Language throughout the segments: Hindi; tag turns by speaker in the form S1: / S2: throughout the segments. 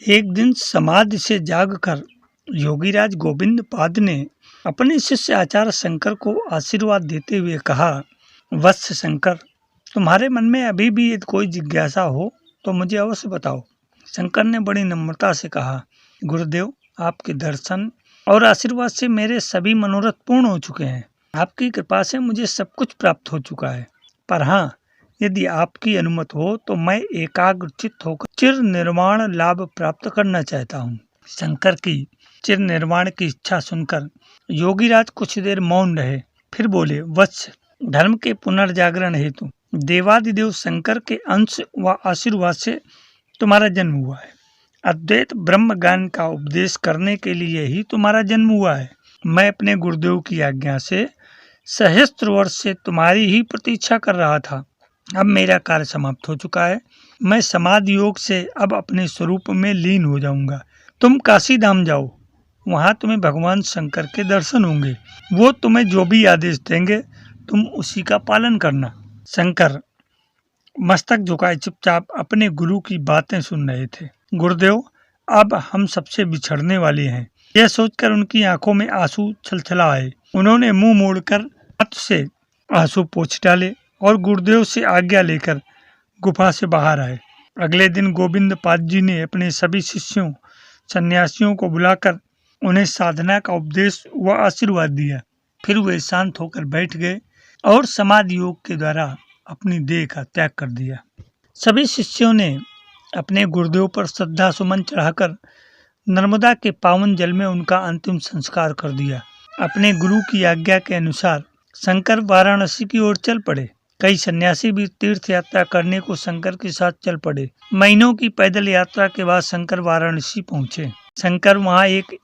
S1: एक दिन समाधि से जागकर योगीराज गोविंद पाद ने अपने शिष्य आचार्य शंकर को आशीर्वाद देते हुए कहा, वत्स शंकर, तुम्हारे मन में अभी भी यदि कोई जिज्ञासा हो तो मुझे अवश्य बताओ। शंकर ने बड़ी नम्रता से कहा, गुरुदेव, आपके दर्शन और आशीर्वाद से मेरे सभी मनोरथ पूर्ण हो चुके हैं। आपकी कृपा से मुझे सब कुछ प्राप्त हो चुका है। पर हाँ, यदि आपकी अनुमति हो तो मैं एकाग्रचित्त होकर चिर निर्वाण लाभ प्राप्त करना चाहता हूँ। शंकर की चिर निर्वाण की इच्छा सुनकर योगीराज कुछ देर मौन रहे, फिर बोले, वत्स, धर्म के पुनर्जागरण हेतु देवादिदेव शंकर के अंश व आशीर्वाद से तुम्हारा जन्म हुआ है। अद्वैत ब्रह्म ज्ञान का उपदेश करने के लिए ही तुम्हारा जन्म हुआ है। मैं अपने गुरुदेव की आज्ञा से सहस्त्र वर्ष से तुम्हारी ही प्रतीक्षा कर रहा था। अब मेरा कार्य समाप्त हो चुका है। मैं समाधि योग से अब अपने स्वरूप में लीन हो जाऊंगा। तुम काशी धाम जाओ, वहां तुम्हें भगवान शंकर के दर्शन होंगे। वो तुम्हें जो भी आदेश देंगे तुम उसी का पालन करना। शंकर मस्तक झुकाए चुपचाप अपने गुरु की बातें सुन रहे थे। गुरुदेव, अब हम सबसे बिछड़ने वाले हैं, यह सोचकर उनकी आंखों में आंसू छलछला आए। उन्होंने मुंह मोड़कर हाथ से आंसू पोंछ डाले और गुरुदेव से आज्ञा लेकर गुफा से बाहर आए। अगले दिन गोविंद पाद जी ने अपने सभी शिष्यों सन्यासियों को बुलाकर उन्हें साधना का उपदेश व आशीर्वाद दिया। फिर वे शांत होकर बैठ गए और समाधि योग के द्वारा अपनी देह का त्याग कर दिया। सभी शिष्यों ने अपने गुरुदेव पर श्रद्धा सुमन चढ़ाकर नर्मदा के पावन जल में उनका अंतिम संस्कार कर दिया। अपने गुरु की आज्ञा के अनुसार शंकर वाराणसी की ओर चल पड़े। कई सन्यासी भी तीर्थ यात्रा करने को शंकर के साथ चल पड़े। महीनों की पैदल यात्रा के बाद शंकर वाराणसी पहुंचे। शंकर वहां एक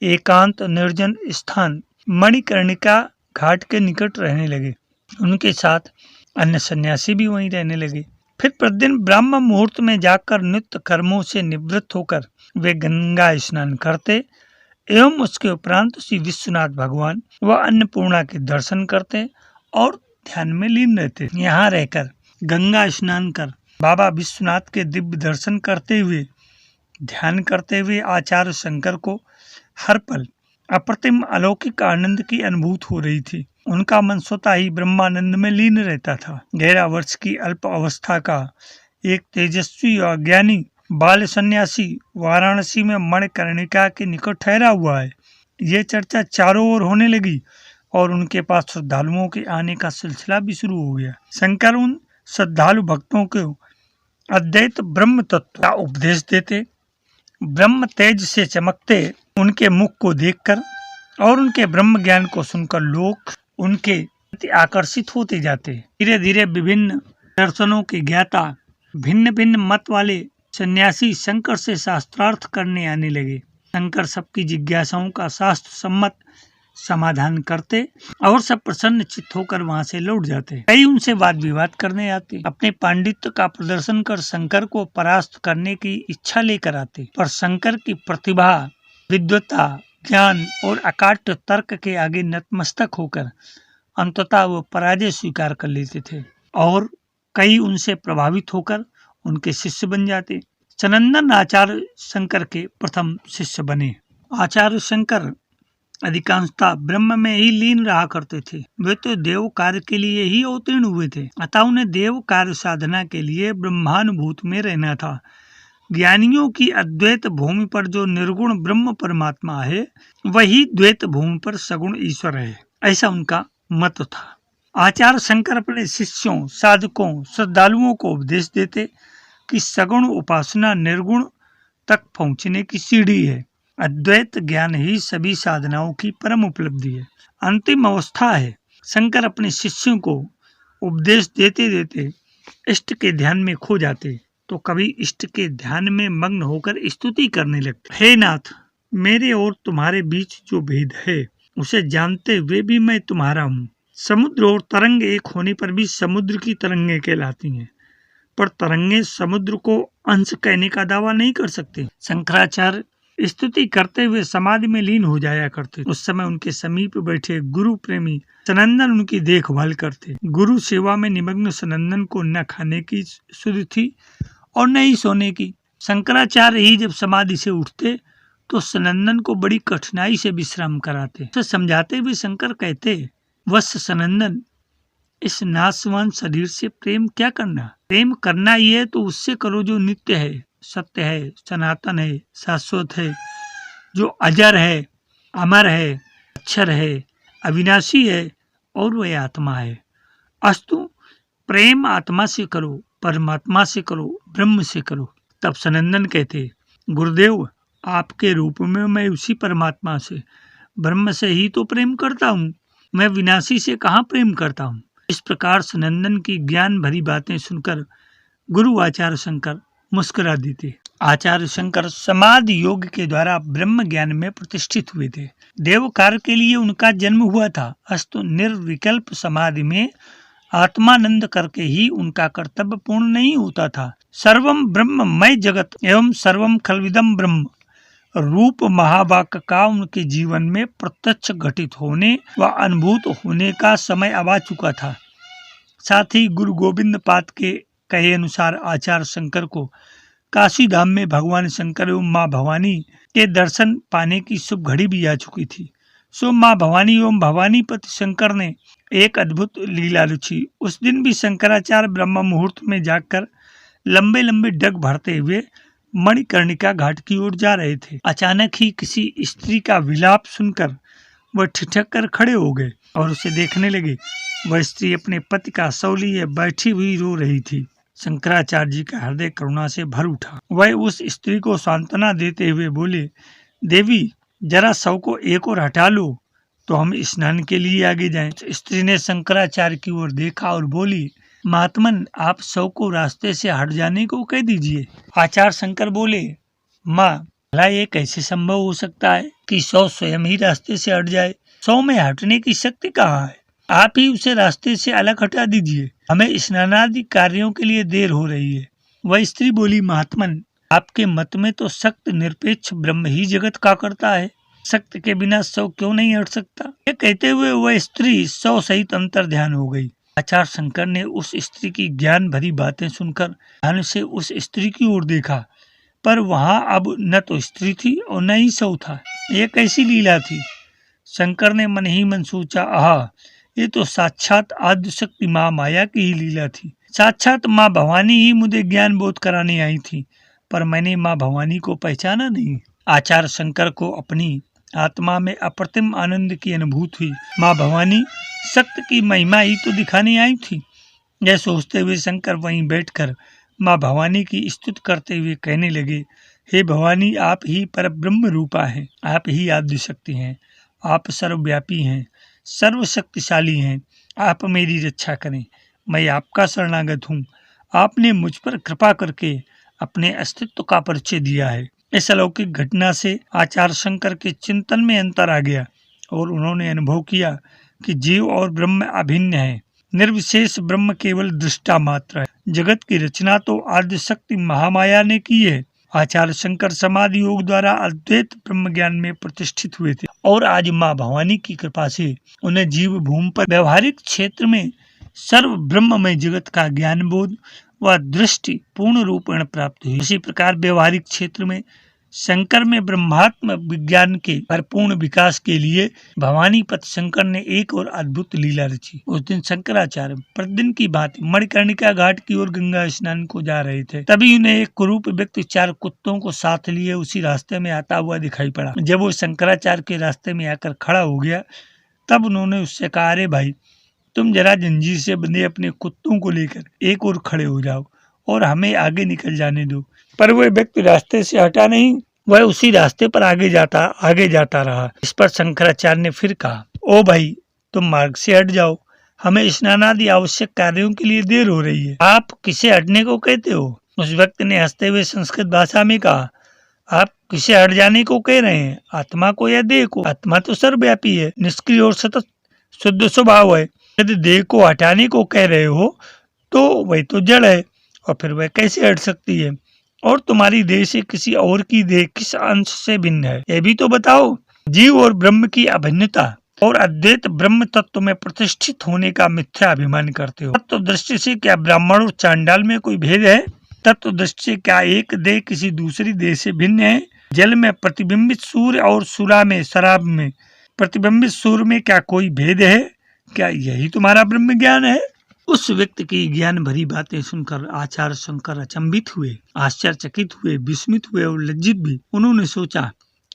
S1: एकांत निर्जन स्थान मणिकर्णिका घाट के निकट रहने लगे। उनके साथ अन्य सन्यासी भी वहीं रहने लगे। फिर प्रतिदिन ब्राह्म मुहूर्त में जाकर नित्य कर्मों से निवृत्त होकर वे गंगा स्नान करते एवं उसके उपरांत श्री विश्वनाथ भगवान व अन्नपूर्णा के दर्शन करते और ध्यान में लीन रहते। यहाँ रहकर गंगा स्नान कर बाबा विश्वनाथ के दिव्य दर्शन करते हुए ध्यान करते हुए आचार्य शंकर को हर पल अप्रतिम अलौकिक आनंद की अनुभूति हो रही थी। उनका मन स्वतः ही ब्रह्मानंद में लीन रहता था। 11 वर्ष की अल्प अवस्था का एक तेजस्वी और ज्ञानी बाल सन्यासी वाराणसी में मणिकर्णिका के निकट ठहरा हुआ है। ये चर्चा चारों ओर होने लगी और उनके पास श्रद्धालुओं के आने का सिलसिला भी शुरू हो गया। शंकर उन श्रद्धालु भक्तों को अद्वैत ब्रह्म तत्व का उपदेश देते। ब्रह्म तेज से चमकते उनके मुख को देखकर और उनके ब्रह्म ज्ञान को सुनकर लोग उनके प्रति आकर्षित होते जाते। धीरे धीरे विभिन्न दर्शनों के ज्ञाता भिन्न भिन्न मत वाले सन्यासी शंकर से शास्त्रार्थ करने आने लगे। शंकर सबकी जिज्ञासाओं का शास्त्र सम्मत समाधान करते और सब प्रसन्न चित्त होकर वहां से लौट जाते। कई उनसे वाद विवाद करने आते। अपने पांडित्य का प्रदर्शन कर शंकर को परास्त करने की इच्छा लेकर आते, पर शंकर की प्रतिभा, विद्वता, ज्ञान और अकाट्य तर्क के आगे नतमस्तक होकर अंततः वो पराजय स्वीकार कर लेते थे और कई उनसे प्रभावित होकर उनके शिष्य बन जाते। सनंदन आचार्य शंकर के प्रथम शिष्य बने। आचार्य शंकर अधिकांशतः ब्रह्म में ही लीन रहा करते थे। वे तो देव कार्य के लिए ही अवतीर्ण हुए थे, अतः उन्हें देव कार्य साधना के लिए ब्रह्मानुभूत में रहना था। ज्ञानियों की अद्वैत भूमि पर जो निर्गुण ब्रह्म परमात्मा है, वही द्वैत भूमि पर सगुण ईश्वर है, ऐसा उनका मत था। आचार्य शंकर अपने शिष्यों, साधकों, श्रद्धालुओं को उपदेश देते कि सगुण उपासना निर्गुण तक पहुंचने की सीढ़ी है। अद्वैत ज्ञान ही सभी साधनाओं की परम उपलब्धि है, अंतिम अवस्था है। शंकर अपने शिष्यों को उपदेश देते देते इष्ट के ध्यान में खो जाते तो कभी इष्ट के ध्यान में मग्न होकर स्तुति करने लगते। हे नाथ, मेरे और तुम्हारे बीच जो भेद है उसे जानते हुए भी मैं तुम्हारा हूँ। समुद्र और तरंग एक होने पर भी समुद्र की तरंगें कहलाती हैं, पर तरंगे समुद्र को अंश कहने का दावा नहीं कर सकते। शंकराचार्य स्तुति करते हुए समाधि में लीन हो जाया करते। उस समय उनके समीप बैठे गुरु प्रेमी सनंदन उनकी देखभाल करते। गुरु सेवा में निमग्न सनंदन को न खाने की सुध थी और न ही सोने की। शंकराचार्य ही जब समाधि से उठते तो सनंदन को बड़ी कठिनाई से विश्राम कराते। उसे समझाते हुए शंकर कहते, वत्स सनंदन, इस नाशवान शरीर से प्रेम क्या करना? प्रेम करना ही है तो उससे करो जो नित्य है, सत्य है, सनातन है, शाश्वत है, जो अजर है, अमर है, अक्षर है, अविनाशी है और वह आत्मा है। अस्तु, प्रेम आत्मा से करो, परमात्मा से करो, ब्रह्म से करो। तब सनंदन कहते, गुरुदेव, आपके रूप में मैं उसी परमात्मा से, ब्रह्म से ही तो प्रेम करता हूँ, मैं विनाशी से कहाँ प्रेम करता हूँ। इस प्रकार सनंदन की ज्ञान भरी बातें सुनकर गुरु आचार्य शंकर मुस्कुरा देते। आचार्य शंकर समाधि योग के द्वारा ब्रह्म ज्ञान में प्रतिष्ठित हुए थे। देव कार्य के लिए उनका जन्म हुआ था, अस्तु निर्विकल्प समाधि में आत्मानंद करके ही उनका कर्तव्य पूर्ण नहीं होता था। सर्वम ब्रह्ममय जगत एवं सर्वम खलविदम ब्रह्म रूप महावाक्य का उनके जीवन में प्रत्यक्ष घटित होने व अनुभूत होने का समय आ चुका था। साथ ही गुरु गोविंद पाद के कहे अनुसार आचार्य शंकर को काशी धाम में भगवान शंकर एवं माँ भवानी के दर्शन पाने की शुभ घड़ी भी आ चुकी थी। सो माँ भवानी एवं भवानीपति शंकर ने एक अद्भुत लीला रुचि। उस दिन भी शंकराचार्य ब्रह्म मुहूर्त में जाकर लंबे लंबे डग भरते हुए मणिकर्णिका घाट की ओर जा रहे थे। अचानक ही किसी स्त्री का विलाप सुनकर वह ठिठक कर खड़े हो गए और उसे देखने लगे। वह स्त्री अपने पति का शव लिए बैठी हुई रो रही थी। शंकराचार्य जी का हृदय करुणा से भर उठा। वह उस स्त्री को सांत्वना देते हुए बोले, देवी, जरा शव को एक और हटा लो तो हम स्नान के लिए आगे जाएं। स्त्री ने शंकराचार्य की ओर देखा और बोली, महात्मन, आप शव को रास्ते से हट जाने को कह दीजिए। आचार्य शंकर बोले, माँ, भला ये कैसे संभव हो सकता है कि शव स्वयं ही रास्ते से हट जाए? शव में हटने की शक्ति कहाँ है? आप ही उसे रास्ते से अलग हटा दीजिए, हमें स्नानादि कार्यों के लिए देर हो रही है। वह स्त्री बोली, महात्मन, आपके मत में तो सख्त निरपेक्ष ब्रह्म ही जगत का करता है, सत्य के बिना शव क्यों नहीं हट सकता? ये कहते हुए वह स्त्री शव सहित अंतर ध्यान हो गई। आचार्य शंकर ने उस स्त्री की ज्ञान भरी बातें सुनकर ध्यान से उस स्त्री की ओर देखा, पर वहां अब न तो स्त्री थी और न ही शव था। यह कैसी लीला थी? शंकर ने मन ही मन सोचा, आहा, ये तो साक्षात आद्य शक्ति माँ माया की ही लीला थी। साक्षात माँ भवानी ही मुझे ज्ञान बोध कराने आई थी, पर मैंने माँ भवानी को पहचाना नहीं। आचार्य शंकर को अपनी आत्मा में अप्रतिम आनंद की अनुभूति हुई। माँ भवानी शक्ति की महिमा ही तो दिखाने आई थी। यह सोचते हुए शंकर वहीं बैठकर माँ भवानी की स्तुति करते हुए कहने लगे, हे भवानी, आप ही पर ब्रह्म रूपा हैं, आप ही आद्य शक्ति हैं, आप सर्वव्यापी हैं, सर्वशक्तिशाली हैं, आप मेरी रक्षा करें, मैं आपका शरणागत हूँ। आपने मुझ पर कृपा करके अपने अस्तित्व का परिचय दिया है। इस अलौकिक घटना से आचार्य शंकर के चिंतन में अंतर आ गया और उन्होंने अनुभव किया कि जीव और ब्रह्म अभिन्न है। निर्विशेष ब्रह्म केवल दृष्टा मात्र है। जगत की रचना तो आद्य शक्ति महामाया ने की है। आचार्य शंकर समाधि योग द्वारा अद्वैत ब्रह्म ज्ञान में प्रतिष्ठित हुए थे और आज माँ भवानी की कृपा से उन्हें जीव भूमि पर व्यवहारिक क्षेत्र में सर्व ब्रह्ममय जगत का ज्ञान बोध व दृष्टि पूर्ण रूपेण प्राप्त हुई। इसी प्रकार व्यवहारिक क्षेत्र में शंकर में ब्रह्मात्म विज्ञान के परिपूर्ण विकास के लिए भवानीपति शंकर ने एक और अद्भुत लीला रची। उस दिन शंकराचार्य प्रतिदिन की भांति मणिकर्णिका घाट की ओर गंगा स्नान को जा रहे थे। तभी उन्हें एक कुरूप व्यक्ति 4 कुत्तों को साथ लिए उसी रास्ते में आता हुआ दिखाई पड़ा। जब वो शंकराचार्य के रास्ते में आकर खड़ा हो गया, तब उन्होंने उससे कहा, अरे भाई, तुम जरा जंजीर से बंधे अपने कुत्तों को लेकर एक और खड़े हो जाओ और हमें आगे निकल जाने दो। पर वह व्यक्ति रास्ते से हटा नहीं, वह उसी रास्ते पर आगे जाता रहा। इस पर शंकराचार्य ने फिर कहा, ओ भाई, तुम मार्ग से हट जाओ, हमें स्नानादि आवश्यक कार्यों के लिए देर हो रही है। आप किसे हटने को कहते हो? उस व्यक्ति ने हंसते हुए संस्कृत भाषा में कहा, आप किसे हट जाने को कह रहे हैं, आत्मा को या देह को? आत्मा तो सर्वव्यापी है, निष्क्रिय और सतत शुद्ध स्वभाव है। यदि देह को हटाने को कह रहे हो तो वह तो जड़ है और फिर वह कैसे हट सकती है? और तुम्हारी देह से किसी और की देह किस अंश से भिन्न है, ये भी तो बताओ। जीव और ब्रह्म की अभिन्नता और अद्वैत ब्रह्म तत्व में प्रतिष्ठित होने का मिथ्या अभिमान करते हो। तत्व दृष्टि से क्या ब्राह्मण और चांडाल में कोई भेद है? तत्वदृष्टि से क्या एक देह किसी दूसरी देह से भिन्न है? जल में प्रतिबिंबित सूर्य और सुरा में शराब में प्रतिबिंबित सूर्य में क्या कोई भेद है? क्या यही तुम्हारा ब्रह्म ज्ञान है? उस व्यक्ति की ज्ञान भरी बातें सुनकर आचार्य शंकर अचंभित हुए, आश्चर्यचकित हुए, विस्मित हुए और लज्जित भी। उन्होंने सोचा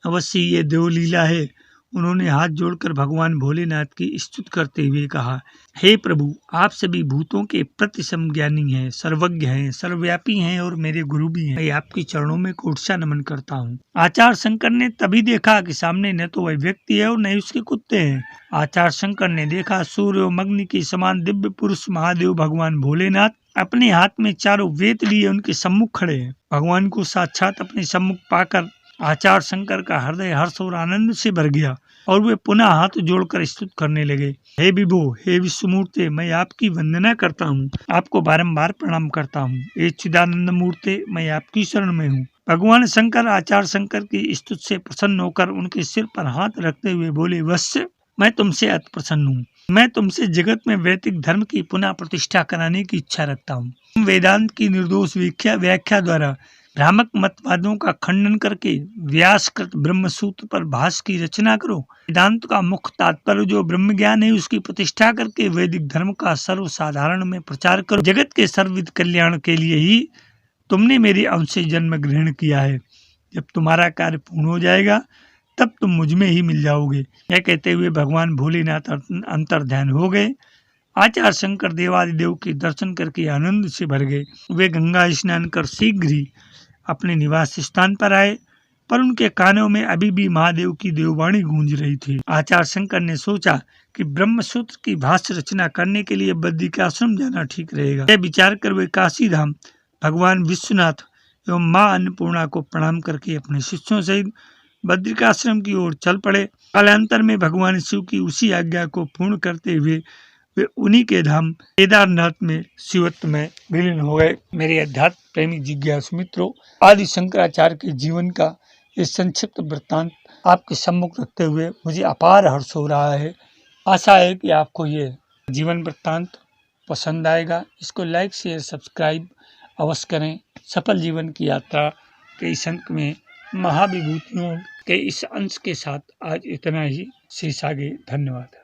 S1: अवश्य ये देवलीला है। उन्होंने हाथ जोड़कर भगवान भोलेनाथ की स्तुति करते हुए कहा, हे प्रभु, आप सभी भूतों के प्रति समज्ञानी हैं, सर्वज्ञ हैं, सर्वव्यापी हैं और मेरे गुरु भी हैं। मैं आपके चरणों में कोटसा नमन करता हूँ। आचार्य शंकर ने तभी देखा कि सामने न तो वह व्यक्ति है और न ही उसके कुत्ते हैं। आचार्य शंकर ने देखा सूर्य और अग्नि के समान दिव्य पुरुष महादेव भगवान भोलेनाथ अपने हाथ में चारों वेद लिए उनके सम्मुख खड़े हैं। भगवान को साक्षात अपने सम्मुख पाकर आचार्य शंकर का हृदय हर्ष और आनंद से भर गया और वे पुनः हाथ जोड़कर स्तुति करने लगे। हे विभो, हे विश्वमूर्ते, मैं आपकी वंदना करता हूँ, आपको बारंबार प्रणाम करता हूँ। हे चिदानंद मूर्ते, मैं आपकी शरण में हूँ। भगवान शंकर आचार्य शंकर की स्तुति से प्रसन्न होकर उनके सिर पर हाथ रखते हुए बोले, वत्स, मैं तुमसे अति प्रसन्न हूँ। मैं तुमसे जगत में वैदिक धर्म की पुनः प्रतिष्ठा कराने की इच्छा रखता हूँ। वेदांत की निर्दोष व्याख्या द्वारा भ्रामक मतवादों का खंडन करके व्यासकृत ब्रह्म सूत्र पर भाष्य की रचना करो। वेदांत का मुख्य तात्पर्य जो ब्रह्म ज्ञान है उसकी प्रतिष्ठा करके वैदिक धर्म का सर्वसाधारण में प्रचार करो। जगत के सर्वविध कल्याण के लिए ही तुमने मेरे अंश से जन्म ग्रहण किया है। जब तुम्हारा कार्य पूर्ण हो जाएगा तब तुम मुझ में ही मिल जाओगे। यह कहते हुए भगवान भोलेनाथ अंतर्ध्यान हो गए। आचार्य शंकर देवादिदेव के दर्शन करके आनंद से भर गए। वे गंगा स्नान कर शीघ्र ही अपने निवास स्थान पर आए, पर उनके कानों में अभी भी महादेव की देववाणी गूंज रही थी। आचार्य शंकर ने सोचा कि ब्रह्म सूत्र की भाष्य रचना करने के लिए बद्रिकाश्रम जाना ठीक रहेगा। यह विचार कर वे काशी धाम भगवान विश्वनाथ एवं माँ अन्नपूर्णा को प्रणाम करके अपने शिष्यों सहित बद्रिकाश्रम की ओर चल पड़े। कालांतर में भगवान शिव की उसी आज्ञा को पूर्ण करते हुए वे उन्हीं के धाम केदारनाथ में शिवत्व में विलीन हो गए। मेरे अध्यात्म प्रेमी जिज्ञासु मित्रों, आदि शंकराचार्य के जीवन का ये संक्षिप्त वृत्तांत आपके सम्मुख रखते हुए मुझे अपार हर्ष हो रहा है। आशा है कि आपको ये जीवन वृत्तांत पसंद आएगा। इसको लाइक, शेयर, सब्सक्राइब अवश्य करें। सफल जीवन की यात्रा के इस अंक में महाविभूतियों के इस अंश के साथ आज इतना ही। शेष आगे। धन्यवाद।